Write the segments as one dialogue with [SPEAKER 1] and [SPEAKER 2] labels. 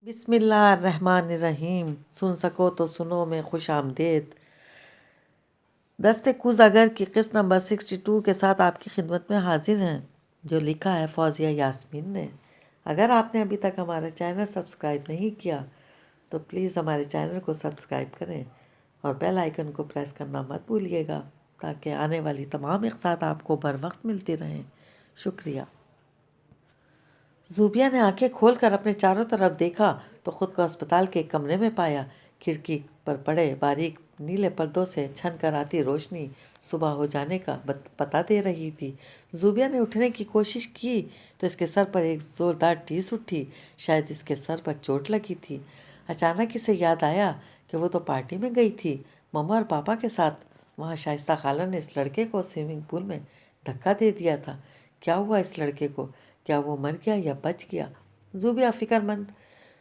[SPEAKER 1] بسم اللہ الرحمن الرحیم، سن سکو تو سنو میں خوش آمدید۔ دست کوزاگر کی قسط نمبر 62 کے ساتھ آپ کی خدمت میں حاضر ہیں، جو لکھا ہے فوزیہ یاسمین نے۔ اگر آپ نے ابھی تک ہمارا چینل سبسکرائب نہیں کیا تو پلیز ہمارے چینل کو سبسکرائب کریں اور بیل آئیکن کو پریس کرنا مت بھولیے گا تاکہ آنے والی تمام اقساط آپ کو بر وقت ملتی رہیں۔ شکریہ۔ زوبیہ نے آنکھیں کھول کر اپنے چاروں طرف دیکھا تو خود کو اسپتال کے ایک کمرے میں پایا۔ کھڑکی پر پڑے باریک نیلے پردوں سے چھن کر آتی روشنی صبح ہو جانے کا پتہ دے رہی تھی۔ زوبیہ نے اٹھنے کی کوشش کی تو اس کے سر پر ایک زوردار ٹھیس اٹھی۔ شاید اس کے سر پر چوٹ لگی تھی۔ اچانک اسے یاد آیا کہ وہ تو پارٹی میں گئی تھی، مما اور پاپا کے ساتھ۔ وہاں شائستہ خالہ نے اس لڑکے کو سوئمنگ پول میں دھکا دے دیا تھا۔ کیا ہوا اس لڑکے کو؟ کیا وہ مر گیا یا بچ گیا؟ زوبیہ فکر مند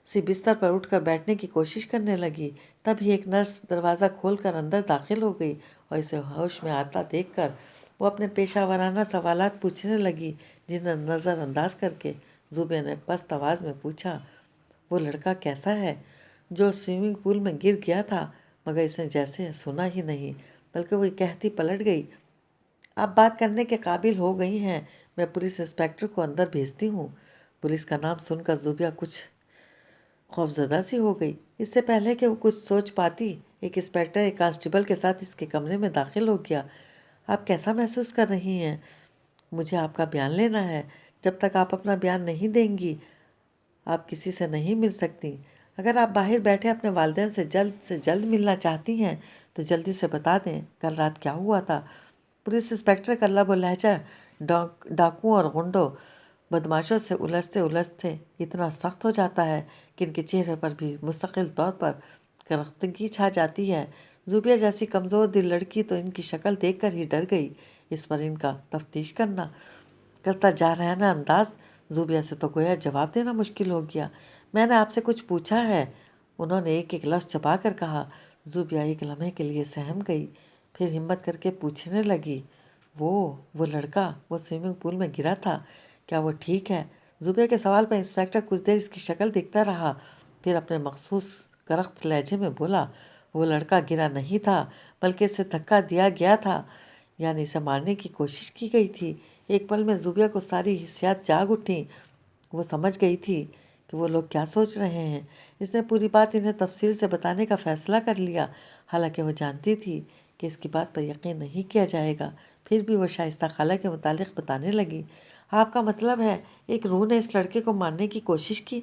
[SPEAKER 1] سی بستر پر اٹھ کر بیٹھنے کی کوشش کرنے لگی۔ تبھی ایک نرس دروازہ کھول کر اندر داخل ہو گئی اور اسے ہوش میں آتا دیکھ کر وہ اپنے پیشہ ورانہ سوالات پوچھنے لگی، جنہیں نظر انداز کر کے زوبیہ نے پست آواز میں پوچھا، وہ لڑکا کیسا ہے جو سوئمنگ پول میں گر گیا تھا؟ مگر اس نے جیسے سنا ہی نہیں، بلکہ وہ کہتی پلٹ گئی، آپ بات کرنے کے قابل ہو گئی ہیں، میں پولیس انسپکٹر کو اندر بھیجتی ہوں۔ پولیس کا نام سن کر زوبیہ کچھ خوفزدہ سی ہو گئی۔ اس سے پہلے کہ وہ کچھ سوچ پاتی، ایک انسپکٹر ایک کانسٹیبل کے ساتھ اس کے کمرے میں داخل ہو گیا۔ آپ کیسا محسوس کر رہی ہیں؟ مجھے آپ کا بیان لینا ہے۔ جب تک آپ اپنا بیان نہیں دیں گی آپ کسی سے نہیں مل سکتی۔ اگر آپ باہر بیٹھے اپنے والدین سے جلد ملنا چاہتی ہیں تو جلدی سے بتا دیں کل رات کیا ہوا تھا۔ پولیس انسپکٹر کا لب و لہجہ ڈاکوؤں اور غنڈوں بدماشوں سے الجھتے اتنا سخت ہو جاتا ہے کہ ان کے چہرے پر بھی مستقل طور پر کرختگی چھا جاتی ہے۔ زوبیہ جیسی کمزور دل لڑکی تو ان کی شکل دیکھ کر ہی ڈر گئی۔ اس پر ان کا تفتیش کرتا جارحانہ انداز زوبیہ سے تو گویا جواب دینا مشکل ہو گیا۔ میں نے آپ سے کچھ پوچھا ہے، انہوں نے ایک ایک لفظ چبا کر کہا۔ زوبیہ ایک لمحے کے لیے سہم گئی، پھر ہمت کر کے پوچھنے لگی، وہ لڑکا وہ سوئمنگ پول میں گرا تھا، کیا وہ ٹھیک ہے؟ زوبیہ کے سوال پر انسپکٹر کچھ دیر اس کی شکل دیکھتا رہا، پھر اپنے مخصوص کرخت لہجے میں بولا، وہ لڑکا گرا نہیں تھا بلکہ اسے دھکا دیا گیا تھا، یعنی اسے مارنے کی کوشش کی گئی تھی۔ ایک پل میں زوبیہ کو ساری حسیات جاگ اٹھیں۔ وہ سمجھ گئی تھی کہ وہ لوگ کیا سوچ رہے ہیں۔ اس نے پوری بات انہیں تفصیل سے بتانے کا فیصلہ کر لیا، حالانکہ وہ جانتی تھی کہ اس کی بات پر یقین نہیں کیا جائے گا۔ پھر بھی وہ شائستہ خالہ کے متعلق بتانے لگی، آپ کا مطلب ہے ایک روح نے اس لڑکے کو مارنے کی کوشش کی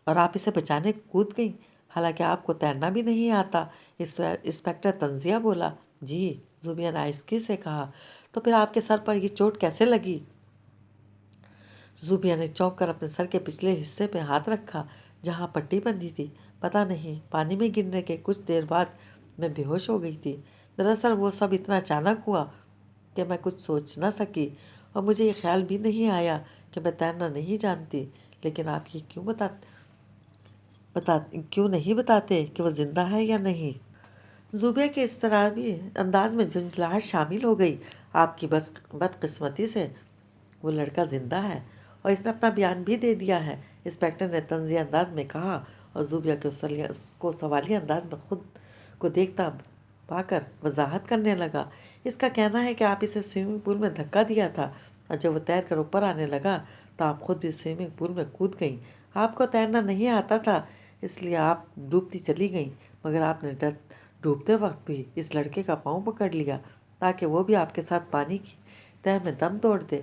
[SPEAKER 1] اور آپ اسے بچانے کود گئیں، حالانکہ آپ کو تیرنا بھی نہیں آتا؟ انسپکٹر تنزیہ بولا۔ جی، زوبیہ نے آہستگی سے کہا۔ تو پھر آپ کے سر پر یہ چوٹ کیسے لگی؟ زوبیہ نے چونک کر اپنے سر کے پچھلے حصے پہ ہاتھ رکھا جہاں پٹی بندھی تھی۔ پتہ نہیں، پانی میں گرنے کے کچھ دیر بعد میں بے ہوش ہو گئی تھی۔ دراصل وہ سب اتنا اچانک ہوا کہ میں کچھ سوچ نہ سکی اور مجھے یہ خیال بھی نہیں آیا کہ میں تیرنا نہیں جانتی۔ لیکن آپ یہ کیوں نہیں بتاتے کہ وہ زندہ ہے یا نہیں؟ زوبیہ کے اضطرابی انداز میں جھنجھلاہٹ شامل ہو گئی۔ آپ کی بدقسمتی سے وہ لڑکا زندہ ہے اور اس نے اپنا بیان بھی دے دیا ہے، انسپکٹر نے طنزیہ انداز میں کہا اور زوبیہ کو سوالیہ انداز میں خود کو دیکھتا پا کر وضاحت کرنے لگا، اس کا کہنا ہے کہ آپ اسے سوئمنگ پول میں دھکا دیا تھا اور جب وہ تیر کر اوپر آنے لگا تو آپ خود بھی سوئمنگ پول میں کود گئیں۔ آپ کو تیرنا نہیں آتا تھا اس لیے آپ ڈوبتی چلی گئیں، مگر آپ نے ڈوبتے وقت بھی اس لڑکے کا پاؤں پکڑ لیا تاکہ وہ بھی آپ کے ساتھ پانی کی تہہ میں دم توڑ دے۔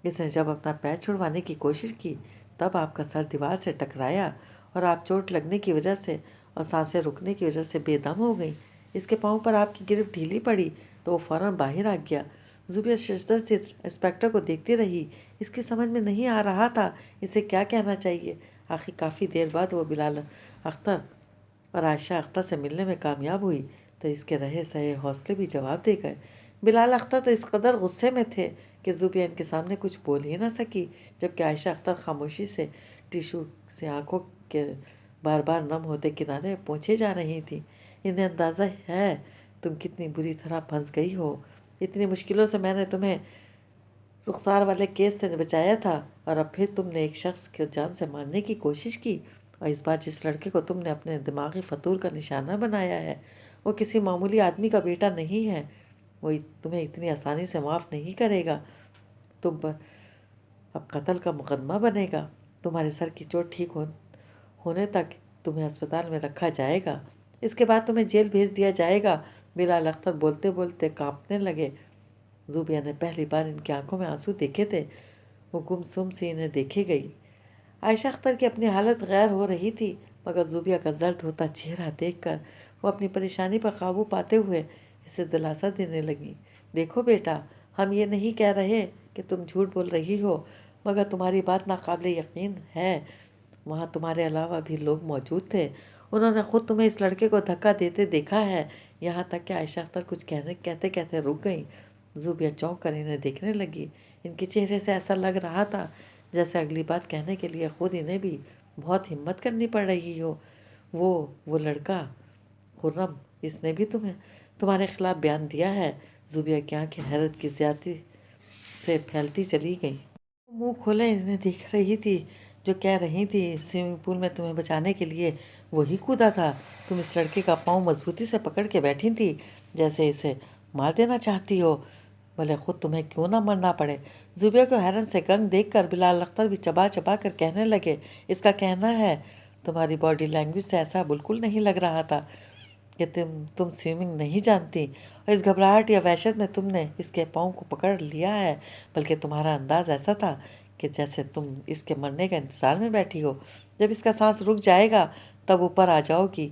[SPEAKER 1] اس نے جب اپنا پیر چھڑوانے کی کوشش کی تب آپ کا سر دیوار سے ٹکرایا اور آپ چوٹ لگنے کی وجہ سے اور سانسیں رکنے کی وجہ سے بے دم ہو گئیں۔ اس کے پاؤں پر آپ کی گرفت ڈھیلی پڑی تو وہ فوراً باہر آ گیا۔ زوبیہ شدت سے انسپکٹر کو دیکھتی رہی۔ اس کی سمجھ میں نہیں آ رہا تھا اسے کیا کہنا چاہیے۔ آخر کافی دیر بعد وہ بلال اختر اور عائشہ اختر سے ملنے میں کامیاب ہوئی تو اس کے رہے سہے حوصلے بھی جواب دے گئے۔ بلال اختر تو اس قدر غصے میں تھے کہ زوبیہ ان کے سامنے کچھ بول ہی نہ سکی، جبکہ عائشہ اختر خاموشی سے ٹیشو سے آنکھوں کے بار بار نم ہوتے کنارے پوچھے جا رہی تھیں۔ انہیں اندازہ ہے تم کتنی بری طرح پھنس گئی ہو۔ اتنی مشکلوں سے میں نے تمہیں رخسار والے کیس سے بچایا تھا اور اب پھر تم نے ایک شخص کو جان سے مارنے کی کوشش کی۔ اور اس بار جس لڑکے کو تم نے اپنے دماغی فطور کا نشانہ بنایا ہے وہ کسی معمولی آدمی کا بیٹا نہیں ہے، وہ تمہیں اتنی آسانی سے معاف نہیں کرے گا۔ تم پر اب قتل کا مقدمہ بنے گا، تمہارے سر کی چوٹ ٹھیک ہونے تک تمہیں اسپتال میں رکھا جائے گا، اس کے بعد تمہیں جیل بھیج دیا جائے گا۔ بلال اختر بولتے بولتے کانپنے لگے۔ زوبیہ نے پہلی بار ان کی آنکھوں میں آنسو دیکھے تھے، وہ گمسم سی انہیں دیکھے گئی۔ عائشہ اختر کی اپنی حالت غیر ہو رہی تھی، مگر زوبیہ کا زرد ہوتا چہرہ دیکھ کر وہ اپنی پریشانی پر قابو پاتے ہوئے اسے دلاسا دینے لگی۔ دیکھو بیٹا، ہم یہ نہیں کہہ رہے کہ تم جھوٹ بول رہی ہو، مگر تمہاری بات ناقابل یقین ہے۔ وہاں تمہارے علاوہ بھی لوگ موجود تھے، انہوں نے خود تمہیں اس لڑکے کو دھکا دیتے دیکھا ہے۔ یہاں تک کہ عائشہ اختر کچھ کہتے کہتے رک گئیں۔ زوبیہ چونک کر انہیں دیکھنے لگی۔ ان کے چہرے سے ایسا لگ رہا تھا جیسے اگلی بات کہنے کے لیے خود انہیں بھی بہت ہمت کرنی پڑ رہی ہو۔ وہ لڑکا خرم، اس نے بھی تمہارے خلاف بیان دیا ہے؟ زوبیہ کی آنکھیں حیرت کی زیادتی سے پھیلتی چلی گئیں۔ وہ منہ کھولے انہیں دیکھ رہی تھی جو کہہ رہی تھی سوئمنگ پول میں تمہیں بچانے کے لیے وہی کودا تھا۔ تم اس لڑکے کا پاؤں مضبوطی سے پکڑ کے بیٹھی تھی جیسے اسے مار دینا چاہتی ہو، بھلے خود تمہیں کیوں نہ مرنا پڑے۔ زوبیہ کو حیران سے گنگ دیکھ کر بلال اختر بھی چبا چبا کر کہنے لگے، اس کا کہنا ہے تمہاری باڈی لینگویج سے ایسا بالکل نہیں لگ رہا تھا کہ تم سوئمنگ نہیں جانتی، اور اس گھبراہٹ یا وحشت میں تم نے اس کے پاؤں کو پکڑ لیا ہے، بلکہ تمہارا انداز ایسا تھا کہ جیسے تم اس کے مرنے کا انتظار میں بیٹھی ہو، جب اس کا سانس رک جائے گا تب اوپر آ جاؤ گی۔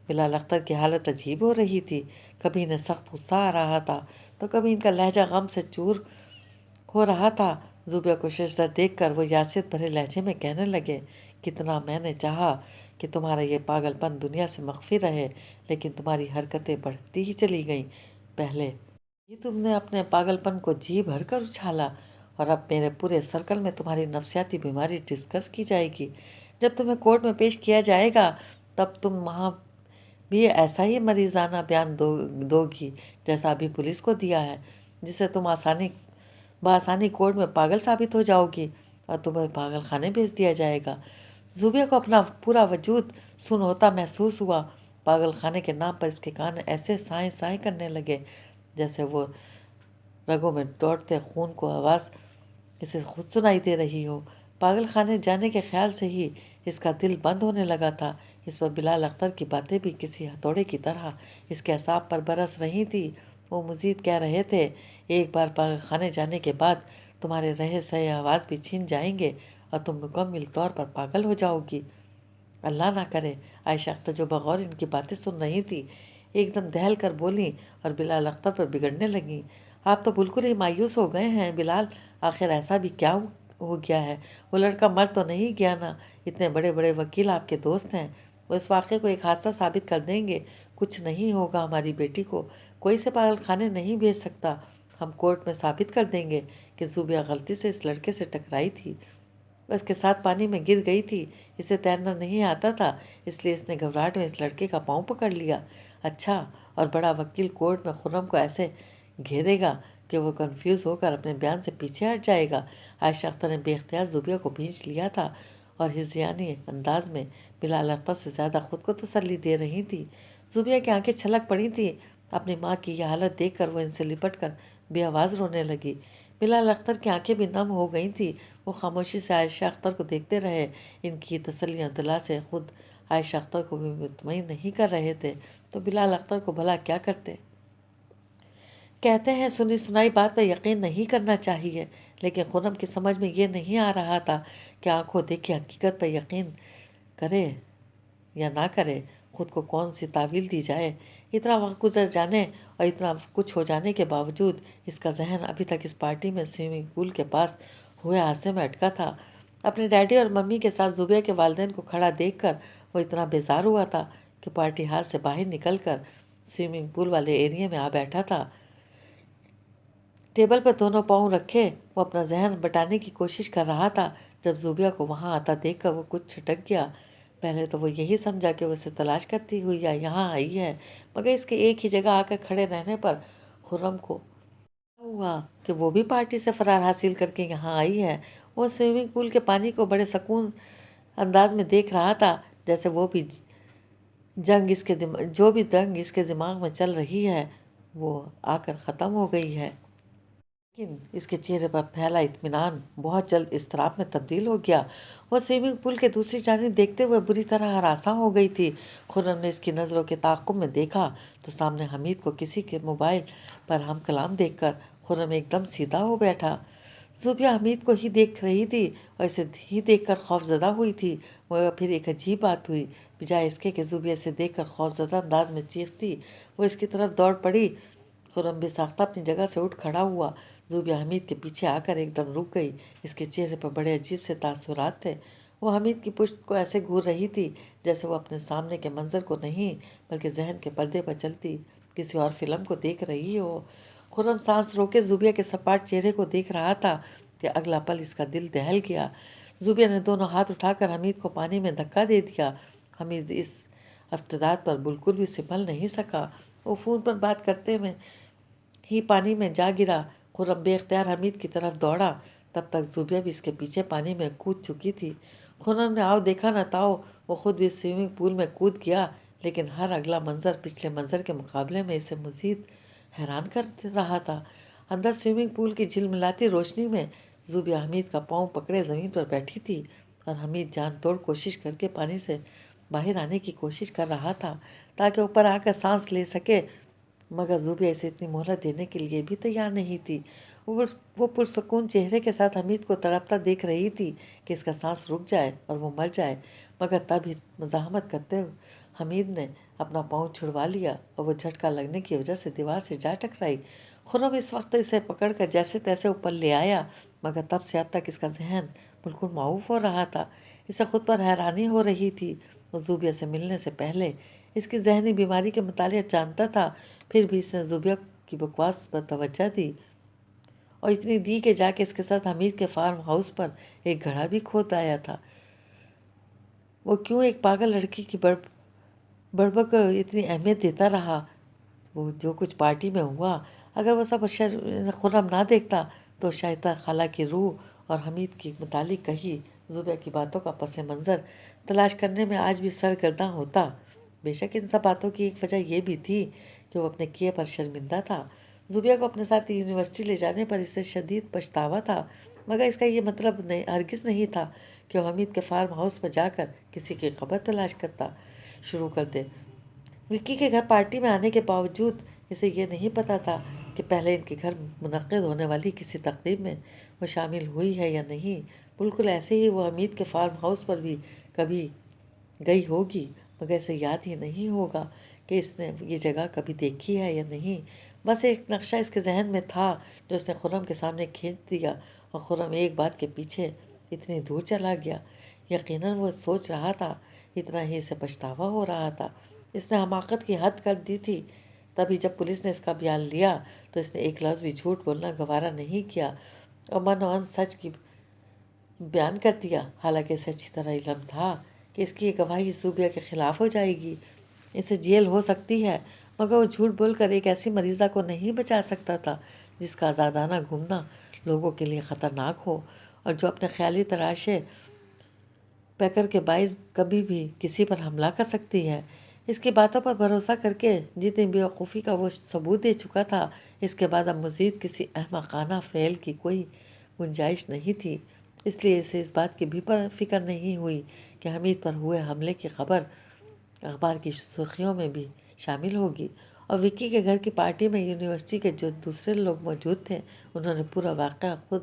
[SPEAKER 1] بلال اختر کی حالت عجیب ہو رہی تھی، کبھی انہیں سخت غصہ آ رہا تھا تو کبھی ان کا لہجہ غم سے چور ہو رہا تھا۔ زوبیہ کو ششدر دیکھ کر وہ یاسیت بھرے لہجے میں کہنے لگے، کتنا میں نے چاہا کہ تمہارا یہ پاگل پن دنیا سے مخفی رہے، لیکن تمہاری حرکتیں بڑھتی ہی چلی گئیں۔ پہلے یہ تم نے اپنے پاگل پن کو جی بھر کر اچھالا، اور اب میرے پورے سرکل میں تمہاری نفسیاتی بیماری ڈسکس کی جائے گی۔ جب تمہیں کورٹ میں پیش کیا جائے گا تب تم وہاں بھی ایسا ہی مریضانہ بیان دو گی جیسا ابھی پولیس کو دیا ہے، جسے تم بآسانی کورٹ میں پاگل ثابت ہو جاؤ گی اور تمہیں پاگل خانے بھیج دیا جائے گا۔ زوبیہ کو اپنا پورا وجود سن ہوتا محسوس ہوا۔ پاگل خانے کے نام پر اس کے کان ایسے سائیں سائیں کرنے لگے جیسے وہ رگوں میں دوڑتے خون کو آواز اسے خود سنائی دے رہی ہو۔ پاگل خانے جانے کے خیال سے ہی اس کا دل بند ہونے لگا تھا۔ اس پر بلال اختر کی باتیں بھی کسی ہتھوڑے کی طرح اس کے اعصاب پر برس رہی تھی۔ وہ مزید کہہ رہے تھے، ایک بار پاگل خانے جانے کے بعد تمہارے رہے سہے آواز بھی چھین جائیں گے اور تم مکمل طور پر پاگل ہو جاؤ گی۔ اللہ نہ کرے۔ عائشہ اختر جو بغور ان کی باتیں سن رہی تھی ایک دم دہل کر بولیں اور بلال اختر پر بگڑنے لگیں، آپ تو بالکل ہی مایوس ہو گئے ہیں بلال، آخر ایسا بھی کیا ہو گیا ہے؟ وہ لڑکا مر تو نہیں گیا نا؟ اتنے بڑے بڑے وکیل آپ کے دوست ہیں، وہ اس واقعے کو ایک حادثہ ثابت کر دیں گے، کچھ نہیں ہوگا ہماری بیٹی کو، کوئی سے پاگل خانے نہیں بھیج سکتا۔ ہم کورٹ میں ثابت کر دیں گے کہ زوبیہ غلطی سے اس لڑکے سے ٹکرائی تھی، وہ اس کے ساتھ پانی میں گر گئی تھی، اسے تیرنا نہیں آتا تھا، اس لیے اس نے گھبراہٹ میں اس لڑکے کا پاؤں پکڑ لیا۔ اچھا، اور بڑا وکیل کورٹ میں خرم کو ایسے گھیرے گا کہ وہ کنفیوز ہو کر اپنے بیان سے پیچھے ہٹ جائے گا۔ عائشہ اختر نے بے اختیار زوبیہ کو بھینچ لیا تھا اور ہذیانی انداز میں بلال اختر سے زیادہ خود کو تسلی دے رہی تھی۔ زوبیہ کی آنکھیں چھلک پڑی تھیں، اپنی ماں کی یہ حالت دیکھ کر وہ ان سے لپٹ کر بے آواز رونے لگی۔ بلال اختر کی آنکھیں بھی نم ہو گئی تھیں، وہ خاموشی سے عائشہ اختر کو دیکھتے رہے، ان کی تسلیاں دلا سے خود عائشہ اختر کو بھی مطمئن نہیں کر رہے تھے تو بلال اختر کو بھلا کیا کرتے؟ کہتے ہیں سنی سنائی بات پہ یقین نہیں کرنا چاہیے، لیکن خرم کی سمجھ میں یہ نہیں آ رہا تھا کہ آنکھوں دیکھی حقیقت پہ یقین کرے یا نہ کرے، خود کو کون سی تعویل دی جائے۔ اتنا وقت گزر جانے اور اتنا کچھ ہو جانے کے باوجود اس کا ذہن ابھی تک اس پارٹی میں سوئمنگ پول کے پاس ہوئے حادثے میں اٹکا تھا۔ اپنے ڈیڈی اور ممی کے ساتھ زوبیہ کے والدین کو کھڑا دیکھ کر وہ اتنا بیزار ہوا تھا کہ پارٹی ہال سے باہر نکل کر سوئمنگ پول والے ایریے میں آ بیٹھا تھا۔ ٹیبل پر دونوں پاؤں رکھے وہ اپنا ذہن بٹانے کی کوشش کر رہا تھا جب زوبیہ کو وہاں آتا دیکھ کر وہ کچھ چھٹک گیا۔ پہلے تو وہ یہی سمجھا کہ وہ اسے تلاش کرتی ہوئی یا یہاں آئی ہے، مگر اس کے ایک ہی جگہ آ کر کھڑے رہنے پر خرم کو ہوا کہ وہ بھی پارٹی سے فرار حاصل کر کے یہاں آئی ہے۔ وہ سوئمنگ پول کے پانی کو بڑے سکون انداز میں دیکھ رہا تھا جیسے وہ بھی جو بھی جنگ اس کے دماغ میں چل رہی ہے وہ آ کر ختم ہو گئی ہے۔ لیکن اس کے چہرے پر پھیلا اطمینان بہت جلد اضطراب میں تبدیل ہو گیا۔ وہ سوئمنگ پول کے دوسری جانب دیکھتے ہوئے بری طرح ہراساں ہو گئی تھی۔ خرم نے اس کی نظروں کے تعاقب میں دیکھا تو سامنے حمید کو کسی کے موبائل پر ہم کلام دیکھ کر خرم ایک دم سیدھا ہو بیٹھا۔ زوبیہ حمید کو ہی دیکھ رہی تھی اور اسے ہی دیکھ کر خوف زدہ ہوئی تھی، مگر پھر ایک عجیب بات ہوئی۔ بجائے اس کے کہ زوبیہ اسے دیکھ کر خوف زدہ انداز میں چیختی، وہ اس کی طرف دوڑ پڑی۔ خرم بے ساختہ اپنی جگہ سے اٹھ کھڑا ہوا۔ زوبیہ حمید کے پیچھے آ کر ایک دم رک گئی۔ اس کے چہرے پر بڑے عجیب سے تاثرات تھے۔ وہ حمید کی پشت کو ایسے گھور رہی تھی جیسے وہ اپنے سامنے کے منظر کو نہیں بلکہ ذہن کے پردے پر چلتی کسی اور فلم کو دیکھ رہی ہو۔ خرم سانس روکے زوبیہ کے سپاٹ چہرے کو دیکھ رہا تھا کہ اگلا پل اس کا دل دہل گیا۔ زوبیہ نے دونوں ہاتھ اٹھا کر حمید کو پانی میں دھکا دے دیا۔ حمید اس افتادات پر بالکل بھی سنبھل نہیں سکا۔ وہ فون پر بات کرتے میں ہی پانی میں جا گرا۔ خرم بے اختیار حمید کی طرف دوڑا۔ تب تک زوبیہ بھی اس کے پیچھے پانی میں کود چکی تھی۔ خرم نے آؤ دیکھا نہ تاؤ وہ خود بھی سوئمنگ پول میں کود گیا، لیکن ہر اگلا منظر پچھلے منظر کے مقابلے میں اسے مزید حیران کر رہا تھا۔ اندر سوئمنگ پول کی جھلملاتی روشنی میں زوبیہ حمید کا پاؤں پکڑے زمین پر بیٹھی تھی اور حمید جان توڑ کوشش کر کے پانی سے باہر آنے کی کوشش کر رہا تھا تاکہ اوپر آ کر سانس لے سکے، مگر زوبیہ اسے اتنی مہلت دینے کے لیے بھی تیار نہیں تھی۔ وہ پرسکون چہرے کے ساتھ حمید کو تڑپتا دیکھ رہی تھی کہ اس کا سانس رک جائے اور وہ مر جائے، مگر تب ہی مزاحمت کرتے حمید نے اپنا پاؤں چھڑوا لیا اور وہ جھٹکا لگنے کی وجہ سے دیوار سے جا ٹکرائی۔ خرم اس وقت اسے پکڑ کر جیسے تیسے اوپر لے آیا، مگر تب سے اب تک اس کا ذہن بالکل معاف ہو رہا تھا۔ اسے خود پر حیرانی ہو رہی تھی۔ وہ زوبیہ سے ملنے سے پہلے اس کی ذہنی بیماری کے متعلق جانتا تھا، پھر بھی اس نے زوبیہ کی بکواس پر توجہ دی اور اتنی دی کہ جا کے اس کے ساتھ حمید کے فارم ہاؤس پر ایک گھڑا بھی کھود آیا تھا۔ وہ کیوں ایک پاگل لڑکی کی بڑبڑ کو اتنی اہمیت دیتا رہا؟ وہ جو کچھ پارٹی میں ہوا، اگر وہ سب خرم نہ دیکھتا تو شاید خالہ کی روح اور حمید کے متعلق کہی زوبیہ کی باتوں کا پس منظر تلاش کرنے میں آج بھی سرگرداں ہوتا۔ بے شک ان سب باتوں کی ایک وجہ یہ بھی تھی کہ وہ اپنے کیے پر شرمندہ تھا۔ زوبیہ کو اپنے ساتھ یونیورسٹی لے جانے پر اسے شدید پچھتاوا تھا، مگر اس کا یہ مطلب ہرگز نہیں تھا کہ وہ حمید کے فارم ہاؤس پر جا کر کسی کی خبر تلاش کرتا شروع کر دے۔ وکی کے گھر پارٹی میں آنے کے باوجود اسے یہ نہیں پتا تھا کہ پہلے ان کے گھر منعقد ہونے والی کسی تقریب میں وہ شامل ہوئی ہے یا نہیں۔ بالکل ایسے ہی وہ حمید کے فارم ہاؤس پر بھی کبھی گئی ہوگی، مگر اسے یاد ہی نہیں ہوگا کہ اس نے یہ جگہ کبھی دیکھی ہے یا نہیں۔ بس ایک نقشہ اس کے ذہن میں تھا جو اس نے خرم کے سامنے کھینچ دیا، اور خرم ایک بات کے پیچھے اتنی دور چلا گیا۔ یقیناً وہ سوچ رہا تھا، اتنا ہی اسے پچھتاوا ہو رہا تھا۔ اس نے حماقت کی حد کر دی تھی۔ تبھی جب پولیس نے اس کا بیان لیا تو اس نے ایک لفظ بھی جھوٹ بولنا گوارا نہیں کیا اور من و عن سچ کی بیان کر دیا، حالانکہ اسے اچھی طرح علم تھا کہ اس کی یہ گواہی زوبیہ کے خلاف ہو جائے گی، اسے جیل ہو سکتی ہے، مگر وہ جھوٹ بول کر ایک ایسی مریضہ کو نہیں بچا سکتا تھا جس کا آزادانہ گھومنا لوگوں کے لیے خطرناک ہو اور جو اپنے خیالی تراشے پیکر کے باعث کبھی بھی کسی پر حملہ کر سکتی ہے۔ اس کی باتوں پر بھروسہ کر کے جتنی بیوقوفی کا وہ ثبوت دے چکا تھا، اس کے بعد اب مزید کسی احمقانہ فعل کی کوئی گنجائش نہیں تھی۔ اس لیے اسے اس بات کی بھی فکر نہیں ہوئی کہ حمید پر ہوئے حملے کی خبر اخبار کی سرخیوں میں بھی شامل ہوگی، اور وکی کے گھر کی پارٹی میں یونیورسٹی کے جو دوسرے لوگ موجود تھے انہوں نے پورا واقعہ خود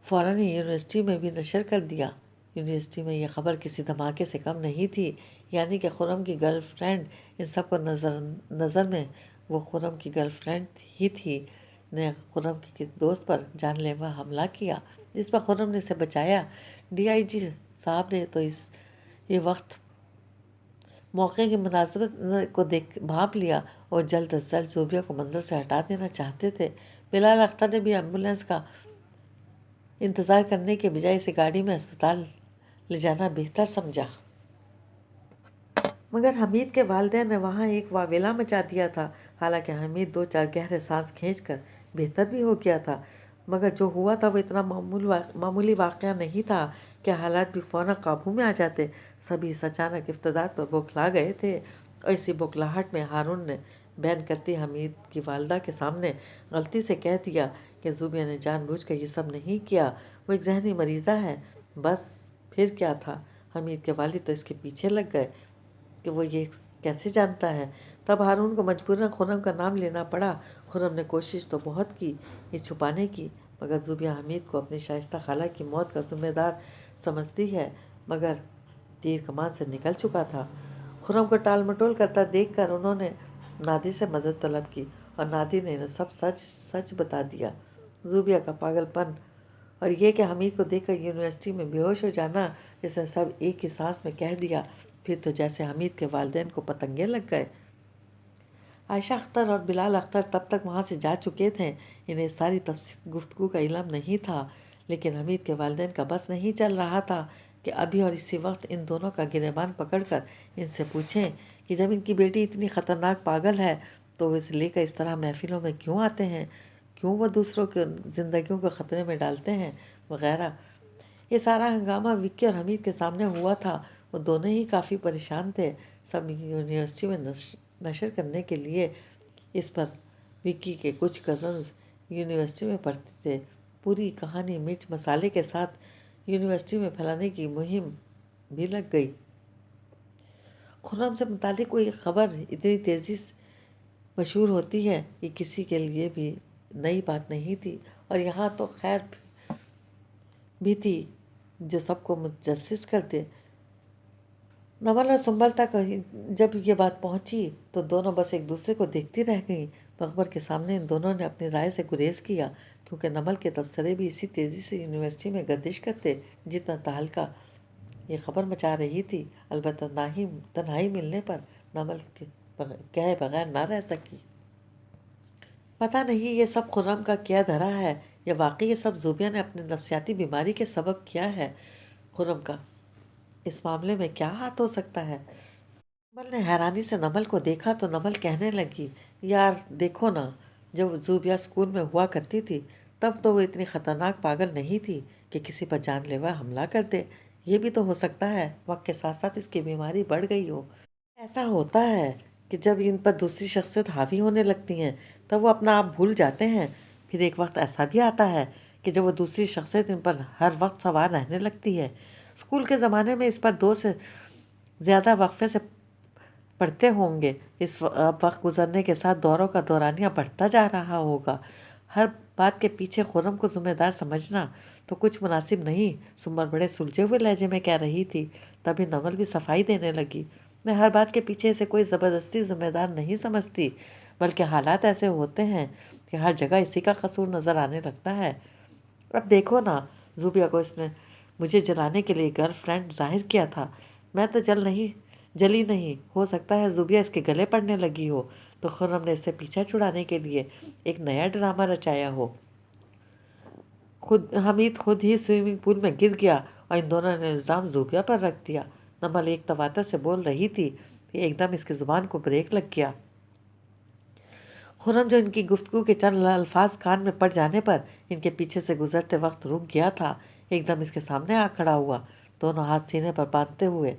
[SPEAKER 1] فوراً ہی یونیورسٹی میں بھی نشر کر دیا۔ یونیورسٹی میں یہ خبر کسی دھماکے سے کم نہیں تھی، یعنی کہ خرم کی گرل فرینڈ، ان سب کو نظر میں وہ خرم کی گرل فرینڈ ہی تھی، نے خرم کے دوست پر جان لیوا حملہ کیا جس پر خرم نے اسے بچایا۔ ڈی آئی جی صاحب نے تو یہ وقت موقع کی مناسبت کو بھانپ لیا اور جلد از جلد زوبیہ کو منظر سے ہٹا دینا چاہتے تھے۔ بلال اختر نے بھی ایمبولینس کا انتظار کرنے کے بجائے اسے گاڑی میں ہسپتال لے جانا بہتر سمجھا، مگر حمید کے والدین نے وہاں ایک واویلا مچا دیا تھا۔ حالانکہ حمید دو چار گہرے سانس کھینچ کر بہتر بھی ہو گیا تھا، مگر جو ہوا تھا وہ اتنا معمولی واقعہ نہیں تھا کہ حالات بھی فوراً قابو میں آ جاتے۔ سبھی اس اچانک افتادات پر بوکھلا گئے تھے، اور اسی بوکھلاہٹ میں ہارون نے بین کرتی حمید کی والدہ کے سامنے غلطی سے کہہ دیا کہ زوبیہ نے جان بوجھ کر یہ سب نہیں کیا، وہ ایک ذہنی مریضہ ہے۔ بس پھر کیا تھا؟ حمید کے والد تو اس کے پیچھے لگ گئے کہ وہ یہ کیسے جانتا ہے۔ تب ہارون کو مجبوراً خرم کا نام لینا پڑا۔ خرم نے کوشش تو بہت کی یہ چھپانے کی، مگر زوبیہ حمید کو اپنی شائستہ خالہ کی موت کا ذمہ دار سمجھتی ہے، مگر تیر کمان سے نکل چکا تھا۔ خرم کو ٹال مٹول کرتا دیکھ کر انہوں نے نادی سے مدد طلب کی، اور نادی نے انہیں سب سچ سچ بتا دیا۔ زوبیہ کا پاگل پن اور یہ کہ حمید کو دیکھ کر یونیورسٹی میں بے ہوش ہو جانا، اس نے سب ایک ہی سانس میں کہہ دیا۔ پھر تو جیسے حمید کے والدین کو پتنگے لگ گئے۔ عائشہ اختر اور بلال اختر تب تک وہاں سے جا چکے تھے، انہیں ساری گفتگو کا علم نہیں تھا، لیکن حمید کے والدین کا بس نہیں چل رہا تھا کہ ابھی اور اسی وقت ان دونوں کا گریبان پکڑ کر ان سے پوچھیں کہ جب ان کی بیٹی اتنی خطرناک پاگل ہے تو وہ اسے لے کر اس طرح محفلوں میں کیوں آتے ہیں، کیوں وہ دوسروں کی زندگیوں کو خطرے میں ڈالتے ہیں، وغیرہ۔ یہ سارا ہنگامہ وکی اور حمید کے سامنے ہوا تھا۔ وہ دونوں ہی کافی پریشان تھے۔ سب یونیورسٹی میں نشر کرنے کے لیے اس پر وکی کے کچھ کزنز یونیورسٹی میں پڑھتے تھے۔ پوری کہانی مرچ مسالے کے ساتھ یونیورسٹی میں پھیلانے کی مہم بھی لگ گئی۔ خرم سے متعلق کوئی خبر اتنی تیزی سے مشہور ہوتی ہے، یہ کسی کے لیے بھی نئی بات نہیں تھی، اور یہاں تو خیر بھی تھی جو سب کو متجسس کر دے۔ نمل اور سنبل تک جب یہ بات پہنچی تو دونوں بس ایک دوسرے کو دیکھتی رہ گئیں۔ مقبر کے سامنے ان دونوں نے اپنی رائے سے گریز کیا، کیونکہ نمل کے تبصرے بھی اسی تیزی سے یونیورسٹی میں گردش کرتے جتنا تہلکہ یہ خبر مچا رہی تھی۔ البتہ تنہائی ملنے پر نمل کہے بغیر نہ رہ سکی۔ پتہ نہیں یہ سب خرم کا کیا دھرا ہے، یا واقعی یہ سب زوبیہ نے اپنے نفسیاتی بیماری کے سبب کیا ہے۔ خرم کا اس معاملے میں کیا ہاتھ ہو سکتا ہے؟ نمل نے حیرانی سے نمل کو دیکھا تو نمل کہنے لگی، یار دیکھو نا، جب زوبیہ اسکول میں ہوا کرتی تھی تب تو وہ اتنی خطرناک پاگل نہیں تھی کہ کسی پر جان لیوا حملہ کر دے۔ یہ بھی تو ہو سکتا ہے وقت کے ساتھ ساتھ اس کی بیماری بڑھ گئی ہو۔ ایسا ہوتا ہے کہ جب ان پر دوسری شخصیت حاوی ہونے لگتی ہیں تب وہ اپنا آپ بھول جاتے ہیں۔ پھر ایک وقت ایسا بھی آتا ہے کہ جب وہ دوسری شخصیت ان پر ہر وقت سوار رہنے لگتی ہے۔ اسکول کے زمانے میں اس پر 2 سے زیادہ وقفے سے پڑھتے ہوں گے۔ اب وقت گزرنے کے ساتھ دوروں کا دورانیہ بڑھتا جا رہا ہوگا۔ ہر بات کے پیچھے خرم کو ذمہ دار سمجھنا تو کچھ مناسب نہیں۔ سنبل بڑے سلجھے ہوئے لہجے میں کہہ رہی تھی۔ تبھی نمل بھی صفائی دینے لگی، میں ہر بات کے پیچھے اسے کوئی زبردستی ذمہ دار نہیں سمجھتی، بلکہ حالات ایسے ہوتے ہیں کہ ہر جگہ اسی کا قصور نظر آنے لگتا ہے۔ اب دیکھو نا، زوبیہ کو اس نے مجھے جلانے کے لیے گرل فرینڈ ظاہر کیا تھا، میں تو جلی نہیں، ہو سکتا ہے زوبیہ اس کے گلے پڑنے لگی ہو تو خرم نے اس سے پیچھا چھڑانے کے لیے ایک نیا ڈرامہ رچایا ہو۔ حمید خود ہی سوئمنگ پول میں گر گیا اور ان دونوں نے الزام زوبیہ پر رکھ دیا۔ نمل ایک تواتر سے بول رہی تھی کہ ایک دم اس کی زبان کو بریک لگ گیا۔ خرم جو ان کی گفتگو کے چند الفاظ کان میں پڑ جانے پر ان کے پیچھے سے گزرتے وقت رک گیا تھا، ایک دم اس کے سامنے آ کھڑا ہوا۔ دونوں ہاتھ سینے پر باندھتے ہوئے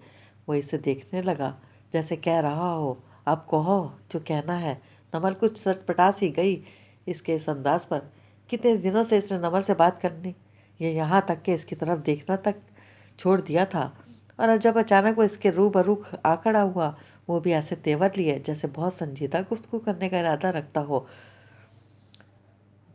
[SPEAKER 1] وہ اسے دیکھنے لگا، جیسے کہہ رہا ہو، اب کہو جو کہنا ہے۔ نمل کچھ سٹپٹا سی گئی اس کے اس انداز پر۔ کتنے دنوں سے اس نے نمل سے بات کرنی یا یہاں تک کہ اس کی طرف دیکھنا تک چھوڑ دیا تھا، اور اب جب اچانک وہ اس کے روبرو آ کھڑا ہوا، وہ بھی ایسے تیور لیے جیسے بہت سنجیدہ گفتگو کرنے کا ارادہ رکھتا ہو۔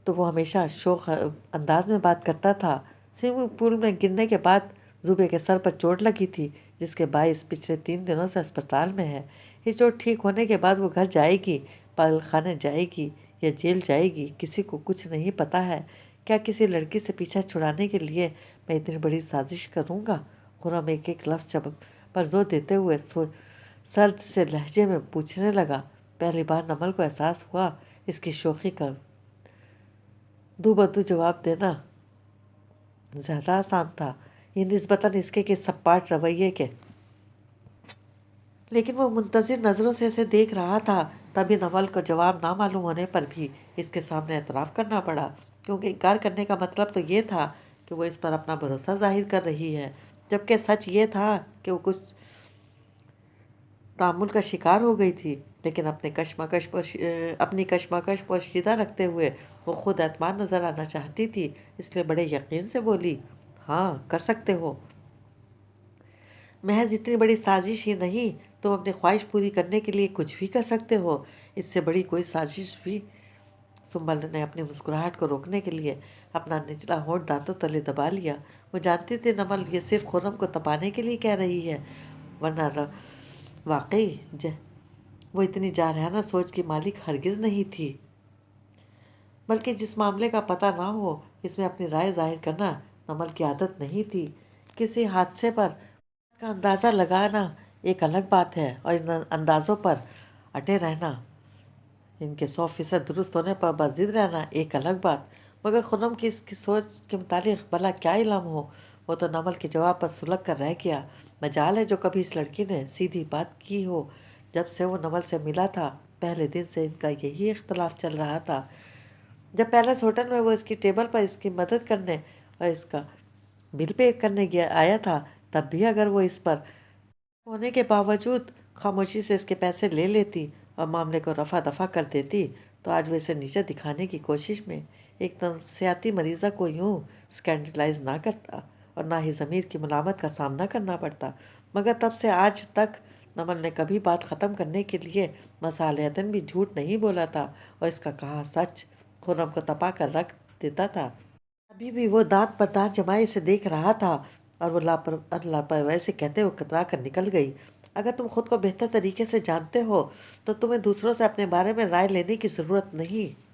[SPEAKER 1] تو وہ ہمیشہ شوخ انداز میں بات کرتا تھا۔ سوئمنگ پول میں گرنے کے بعد زوبیہ کے سر پر چوٹ لگی تھی، جس کے باعث پچھلے 3 دنوں سے اسپتال میں ہے۔ یہ چوٹ ٹھیک ہونے کے بعد وہ گھر جائے گی، پاگل خانے جائے گی یا جیل جائے گی، کسی کو کچھ نہیں پتا ہے۔ کیا کسی لڑکی سے پیچھا چھڑانے کے لیے میں اتنی بڑی سازش کروں گا؟ خرم ایک ایک لفظ پر زور دیتے ہوئے سرد سے لہجے میں پوچھنے لگا۔ پہلی بار نمل کو احساس ہوا اس کی شوخی کا دو بدو جواب دینا زیادہ آسان تھا، یہ نسبتاً اس کے سپاٹ رویے کے۔ لیکن وہ منتظر نظروں سے اسے دیکھ رہا تھا۔ تبھی نمل کو جواب نہ معلوم ہونے پر بھی اس کے سامنے اعتراف کرنا پڑا، کیونکہ انکار کرنے کا مطلب تو یہ تھا کہ کہ وہ اس پر اپنا بھروسہ ظاہر کر رہی ہے، جبکہ سچ یہ تھا کہ وہ کچھ تعامل کا شکار ہو گئی تھی، لیکن اپنی کشمکش پوشیدہ رکھتے ہوئے وہ خود اعتماد نظر آنا چاہتی تھی، اس لیے بڑے یقین سے بولی، ہاں کر سکتے ہو، محض اتنی بڑی سازش ہی نہیں، تم اپنی خواہش پوری کرنے کے لیے کچھ بھی کر سکتے ہو، اس سے بڑی کوئی سازش بھی۔ سنبل نے اپنی مسکراہٹ کو روکنے کے لیے اپنا نچلا ہونٹ دانتوں تلے دبا لیا۔ وہ جانتی تھی نمل یہ صرف خرم کو تپانے کے لیے کہہ رہی ہے، ورنہ واقعی وہ اتنی جارحانہ سوچ کی مالک ہرگز نہیں تھی، بلکہ جس معاملے کا پتہ نہ ہو اس میں اپنی رائے ظاہر کرنا نمل کی عادت نہیں تھی۔ کسی حادثے پر کا اندازہ لگانا ایک الگ بات ہے اور ان اندازوں پر اٹے رہنا، ان کے 100% درست ہونے پر بس ضد رہنا ایک الگ بات۔ مگر خنم کی اس کی سوچ کے متعلق بھلا کیا علم ہو، وہ تو نمل کے جواب پر سلگ کر رہ گیا۔ مجال ہے جو کبھی اس لڑکی نے سیدھی بات کی ہو۔ جب سے وہ نمل سے ملا تھا پہلے دن سے ان کا یہی اختلاف چل رہا تھا۔ جب پیلس ہوٹل میں وہ اس کی ٹیبل پر اس کی مدد کرنے اور اس کا بل پے کرنے آیا تھا، تب بھی اگر وہ اس پر ہونے کے باوجود خاموشی سے اس کے پیسے لے لیتی اور معاملے کو رفع دفع کر دیتی تو آج وہ اسے نیچے دکھانے کی کوشش میں ایک نفسیاتی مریضہ کو یوں سکینڈلائز نہ کرتا اور نہ ہی ضمیر کی ملامت کا سامنا کرنا پڑتا۔ مگر تب سے آج تک نمل نے کبھی بات ختم کرنے کے لیے مصالحتاً بھی جھوٹ نہیں بولا تھا اور اس کا کہا سچ خرم کو تپا کر رکھ دیتا تھا۔ ابھی بھی وہ دانت پر دانت جمائے اسے دیکھ رہا تھا اور وہ لاپرواہی سے کہتے ہوئے کترا کر نکل گئی، اگر تم خود کو بہتر طریقے سے جانتے ہو تو تمہیں دوسروں سے اپنے بارے میں رائے لینے کی ضرورت نہیں۔